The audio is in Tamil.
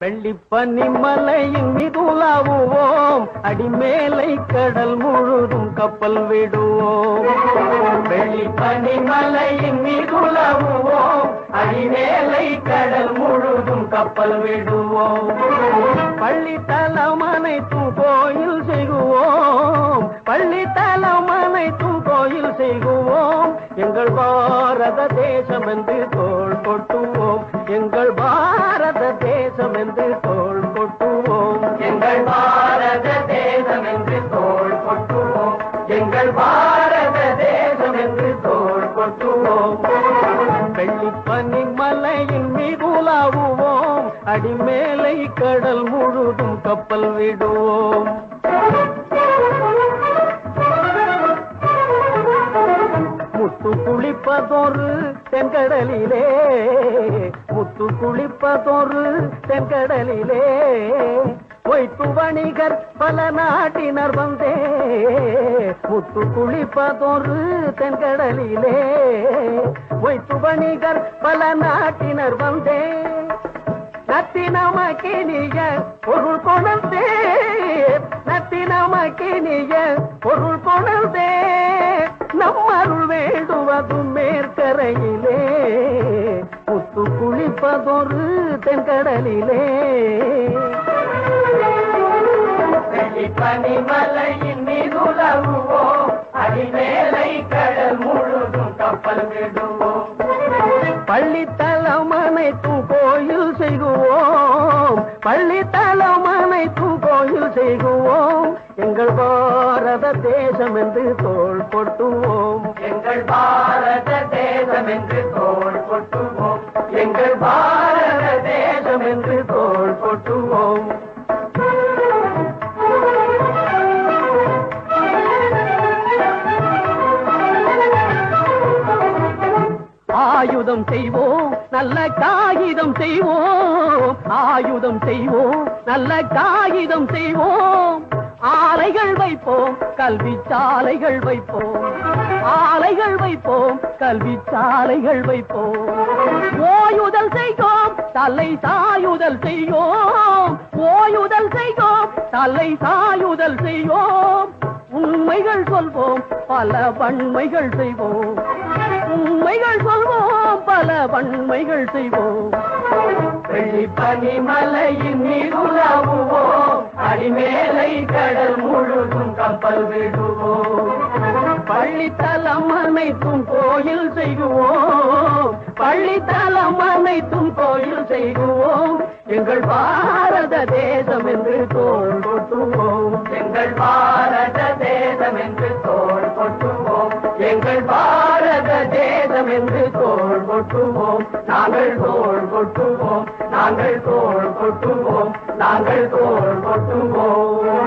வெள்ளிப்பனி மலையின் மீதுலாவுவோம், அடிமேலை கடல் முழுதும் கப்பல் விடுவோம். வெள்ளிப்பனி மலையின் மீதுலாவுவோம், அடிமேலை கடல் முழுதும் கப்பல் விடுவோம். பள்ளித்தலம் அனைத்தும் கோயில் செய்குவோம், பள்ளித்தலம் அனைத்தும் கோயில் செய்குவோம். எங்கள் பாரத தேசம் என்று தோள் கொட்டுவோம், எங்கள் பாரத தேசம் என்று தோள் கொட்டுவோம். எங்கள் பாரத தேசம் என்று தோள் கொட்டுவோம், எங்கள் பாரத தேசம் என்று தோள் கொட்டுவோம். வெள்ளிப்பனி மலையின் மீதுலாவுவோம், அடிமேலை கடல் முழுதும் கப்பல் விடுவோம். முத்து குளிப்பதொரு தென்கடலிலே, முத்து குளிப்பதொரு தென்கடலிலே, பொய்த்து வணிகர் பல நாட்டினர் வந்தே. முத்து குளிப்பதொரு தென்கடலிலே, பொய்த்து வணிகர் பல நாட்டினர் வந்தே. நத்தினமக்கினிய பொருள் கொணர்ந்தே, நத்தினமக்கினிய பொருள் கொணர்ந்தே. நம்மருள் வேண்டுவதும் மேற்கரையிலே, முத்து குளிப்பதொரு தென்கடலிலே. வெள்ளிப்பனி மலையின் மீதுலாவுவோம், அடிமேலை கடல் முழுதும் கப்பல் விடுவோம். பள்ளித்தலம் அனைத்தும் கோயில் செய்குவோம், பள்ளித்தலம் அனைத்தும் கோயில் செய்குவோம். எங்கள் பாரத தேசம் என்று தோள் கொட்டுவோம், எங்கள் பாரத தேசம் என்று தோள் கொட்டுவோம், எங்கள் பாரத தேசம் என்று தோள் கொட்டுவோம். ஆயுதம் செய்வோம், நல்ல காகிதம் செய்வோம், ஆயுதம் செய்வோம், நல்ல காகிதம் செய்வோம். ஆலைகள் வைப்போம், கல்வி சாலைகள் வைப்போம், ஆலைகள் வைப்போம், கல்வி சாலைகள் வைப்போம். ஓயுதல் செய்வோம், தலை சாயுதல் செய்வோம், ஓயுதல் செய்வோம், தலை சாயுதல் செய்வோம். உண்மைகள் சொல்வோம், பல வன்மைகள் செய்வோம், உண்மைகள் சொல்வோம், பல வன்மைகள் செய்வோம். வெள்ளிப்பனி மலையின் மீதுலாவுவோம், அடிமேலை கடல் முழுதும் கப்பல் விடுவோம். பள்ளித்தலம் அனைத்தும் கோயில் செய்குவோம், பள்ளித்தலம் அனைத்தும் கோயில் செய்குவோம். எங்கள் பாரத தேசம் என்று தோள் கொட்டுவோம், எங்கள் பாரத தேசம் என்று தோள் கொட்டுவோம், எங்கள் பாரத தேசம் என்று தோள் கொட்டுவோம். நாங்கள் தோள் கொட்டுவோம், நாங்கள் தோள் கொட்டுவோம், நாங்கள் தோள் கொட்டுவோம்.